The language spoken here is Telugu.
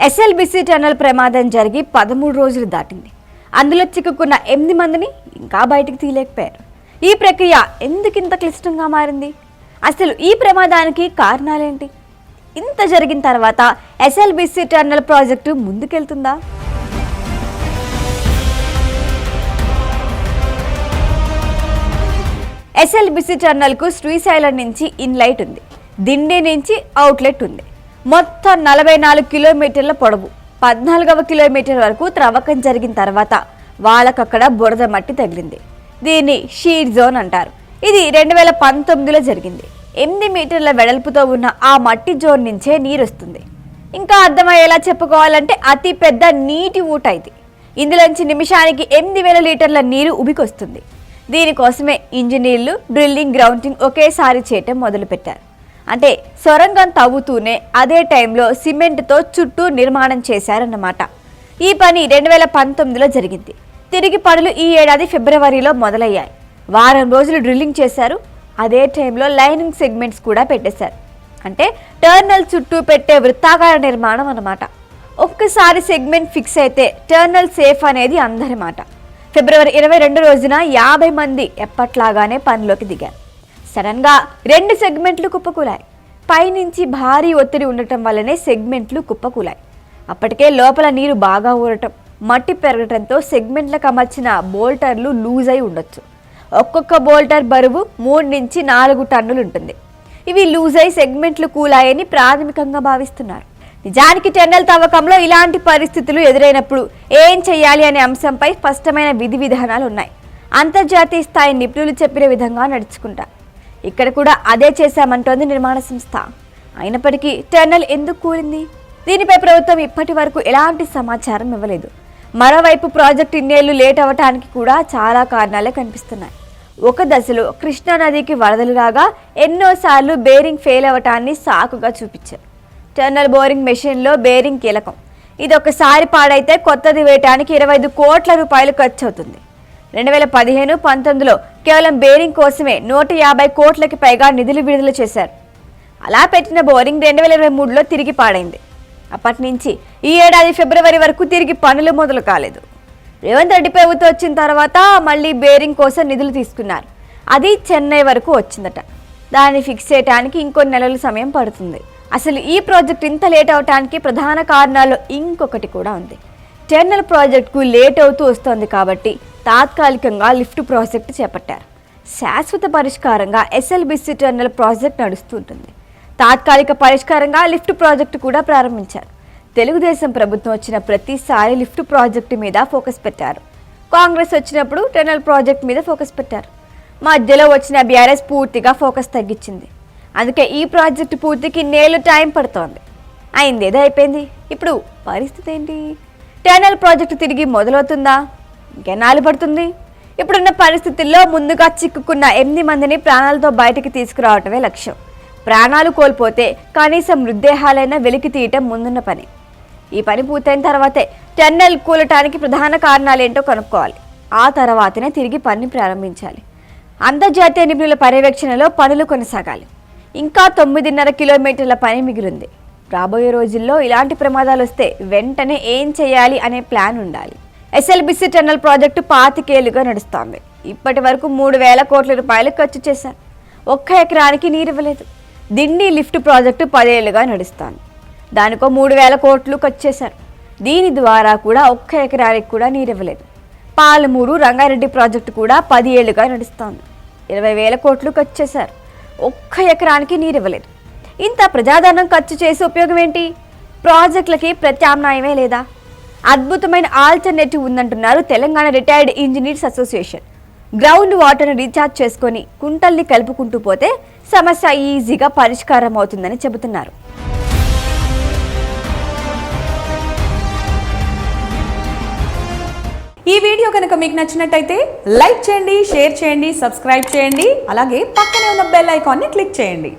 ఎస్ఎల్బిసి టన్నల్ ప్రమాదం జరిగి 13 రోజులు దాటింది. అందులో చిక్కుకున్న 8 మందిని ఇంకా బయటికి తీయలేకపోయారు. ఈ ప్రక్రియ ఎందుకింత క్లిష్టంగా మారింది? అసలు ఈ ప్రమాదానికి కారణాలేంటి? ఇంత జరిగిన తర్వాత ఎస్ఎల్బిసి టన్నల్ ప్రాజెక్టు ముందుకెళ్తుందా? ఎస్ఎల్బిసి టన్నల్కు శ్రీశైలం నుంచి ఇన్లైట్ ఉంది, దిండి నుంచి అవుట్లెట్ ఉంది. మొత్తం 44 కిలోమీటర్ల పొడవు, 14వ కిలోమీటర్ వరకు త్రవ్వకం జరిగిన తర్వాత వాళ్ళకక్కడ బురద మట్టి తగిలింది. దీన్ని షీర్ జోన్ అంటారు. ఇది 2019లో జరిగింది. 8 మీటర్ల వెడల్పుతో ఉన్న ఆ మట్టి జోన్ నుంచే నీరు వస్తుంది. ఇంకా అర్థమయ్యేలా చెప్పుకోవాలంటే అతి పెద్ద నీటి ఊట ఇది. ఇందులోంచి నిమిషానికి 8000 లీటర్ల నీరు ఉబికొస్తుంది. దీనికోసమే ఇంజనీర్లు డ్రిల్లింగ్, గ్రౌండింగ్ ఒకేసారి చేయటం మొదలుపెట్టారు. అంటే సొరంగం తవ్వుతూనే అదే టైంలో సిమెంట్తో చుట్టూ నిర్మాణం చేశారన్నమాట. ఈ పని 2019లో జరిగింది. తిరిగి పనులు ఈ ఏడాది ఫిబ్రవరిలో మొదలయ్యాయి. వారం రోజులు డ్రిల్లింగ్ చేశారు. అదే టైంలో లైనింగ్ సెగ్మెంట్స్ కూడా పెట్టేశారు. అంటే టర్నల్ చుట్టూ పెట్టే వృత్తాకార నిర్మాణం అన్నమాట. ఒక్కసారి సెగ్మెంట్ ఫిక్స్ అయితే టర్నల్ సేఫ్ అనేది అందరి మాట. ఫిబ్రవరి 22 రోజున 50 మంది ఎప్పట్లాగానే పనిలోకి దిగారు. సడన్ గా 2 సెగ్మెంట్లు కుప్పకూలాయి. పైనుంచి భారీ ఒత్తిడి ఉండటం వల్లనే సెగ్మెంట్లు కుప్పకూలాయి. అప్పటికే లోపల నీరు బాగా ఊరటం, మట్టి పెరగటంతో సెగ్మెంట్లకు అమర్చిన బోల్టర్లు లూజ్ అయి ఉండొచ్చు. ఒక్కొక్క బోల్టర్ బరువు 3 నుంచి 4 టన్నులు ఉంటుంది. ఇవి లూజ్ అయి సెగ్మెంట్లు కూలాయని ప్రాథమికంగా భావిస్తున్నారు. నిజానికి టన్నల్ తవ్వకంలో ఇలాంటి పరిస్థితులు ఎదురైనప్పుడు ఏం చేయాలి అనే అంశంపై స్పష్టమైన విధి విధానాలు ఉన్నాయి. అంతర్జాతీయ స్థాయి నిపుణులు చెప్పిన విధంగా నడుచుకుంటారు. ఇక్కడ కూడా అదే చేశామంటోంది నిర్మాణ సంస్థ. అయినప్పటికీ టన్నల్ ఎందుకు కూలింది? దీనిపై ప్రభుత్వం ఇప్పటి వరకు ఎలాంటి సమాచారం ఇవ్వలేదు. మరోవైపు ప్రాజెక్టు ఇన్నేళ్లు లేట్ అవ్వటానికి కూడా చాలా కారణాలే కనిపిస్తున్నాయి. ఒక దశలో కృష్ణానదికి వరదలు రాగా ఎన్నోసార్లు బేరింగ్ ఫెయిల్ అవ్వటాన్ని సాకుగా చూపించారు. టన్నల్ బోరింగ్ మెషిన్లో బేరింగ్ కీలకం. ఇది ఒకసారి పాడైతే కొత్తది వేయటానికి 25 కోట్ల రూపాయలు ఖర్చు అవుతుంది. 2015-19లో కేవలం బేరింగ్ కోసమే 150 కోట్లకి పైగా నిధులు విడుదల చేశారు. అలా పెట్టిన బోరింగ్ 2023లో తిరిగి పాడైంది. అప్పటి నుంచి ఈ ఏడాది ఫిబ్రవరి వరకు తిరిగి పనులు మొదలు కాలేదు. రేవంత్ రెడ్డి ప్రభుత్వం వచ్చిన తర్వాత మళ్ళీ బేరింగ్ కోసం నిధులు తీసుకున్నారు. అది చెన్నై వరకు వచ్చిందట. దాన్ని ఫిక్స్ చేయడానికి ఇంకొన్ని నెలల సమయం పడుతుంది. అసలు ఈ ప్రాజెక్ట్ ఇంత లేట్ అవటానికి ప్రధాన కారణాల్లో ఇంకొకటి కూడా ఉంది. టన్నల్ ప్రాజెక్టుకు లేట్ అవుతూ వస్తోంది కాబట్టి తాత్కాలికంగా లిఫ్ట్ ప్రాజెక్టు చేపట్టారు. శాశ్వత పరిష్కారంగా ఎస్ఎల్బిసి టన్నల్ ప్రాజెక్ట్ నడుస్తుంటుంది. తాత్కాలిక పరిష్కారంగా లిఫ్ట్ ప్రాజెక్టు కూడా ప్రారంభించారు. తెలుగుదేశం ప్రభుత్వం వచ్చిన ప్రతిసారి లిఫ్ట్ ప్రాజెక్టు మీద ఫోకస్ పెట్టారు. కాంగ్రెస్ వచ్చినప్పుడు టన్నల్ ప్రాజెక్ట్ మీద ఫోకస్ పెట్టారు. మధ్యలో వచ్చిన బీఆర్ఎస్ పూర్తిగా ఫోకస్ తగ్గించింది. అందుకే ఈ ప్రాజెక్టు పూర్తికి నేలు టైం పడుతోంది. అయిందేదో అయిపోయింది. ఇప్పుడు పరిస్థితి ఏంటి? టన్నల్ ప్రాజెక్టు తిరిగి మొదలవుతుందా? ఇంకెన్నాళ్ళు పడుతుంది? ఇప్పుడున్న పరిస్థితుల్లో ముందుగా చిక్కుకున్న 8 మందిని ప్రాణాలతో బయటికి తీసుకురావటమే లక్ష్యం. ప్రాణాలు కోల్పోతే కనీసం మృతదేహాలైనా వెలికి తీయటం ముందున్న పని. ఈ పని పూర్తయిన తర్వాతే టన్నల్ కూలటానికి ప్రధాన కారణాలేంటో కనుక్కోవాలి. ఆ తర్వాతనే తిరిగి పని ప్రారంభించాలి. అంతర్జాతీయ నిపుణుల పర్యవేక్షణలో పనులు కొనసాగాలి. ఇంకా 9.5 కిలోమీటర్ల పని మిగిలింది. రాబోయే రోజుల్లో ఇలాంటి ప్రమాదాలు వస్తే వెంటనే ఏం చేయాలి అనే ప్లాన్ ఉండాలి. ఎస్ఎల్బిసి టన్నల్ ప్రాజెక్టు 25 ఏళ్లుగా నడుస్తోంది. ఇప్పటి వరకు 3000 కోట్ల రూపాయలు ఖర్చు చేశారు. 1 ఎకరానికి నీరివ్వలేదు. దిండి లిఫ్ట్ ప్రాజెక్టు 10 ఏళ్లుగా నడుస్తోంది. దానికో 3000 కోట్లు ఖర్చు చేశారు. దీని ద్వారా కూడా 1 ఎకరానికి కూడా నీరివ్వలేదు. పాలమూరు రంగారెడ్డి ప్రాజెక్టు కూడా 10 ఏళ్లుగా నడుస్తోంది. 20,000 కోట్లు ఖర్చు చేశారు. 1 ఎకరానికి నీరివ్వలేదు. ఇంత ప్రజాధనం ఖర్చు చేసే ఉపయోగం ఏంటి? ప్రాజెక్టులకి ప్రత్యామ్నాయమే లేదా? అద్భుతమైన ఆల్టర్నేటివ్ ఉందంటున్నారు Telangana retired engineers association. Ground వాటర్ను రీఛార్జ్ చేసుకొని కుంటల్ని కలుపుకుంటూ పోతే సమస్య ఈజీగా పరిష్కారం అవుతుందని చెబుతున్నారు. ఈ వీడియో కనుక మీకు నచ్చినట్టయితే లైక్ చేయండి, షేర్ చేయండి, సబ్స్క్రైబ్ చేయండి. అలాగే పక్కనే ఉన్న బెల్ ఐకాన్ని క్లిక్ చేయండి.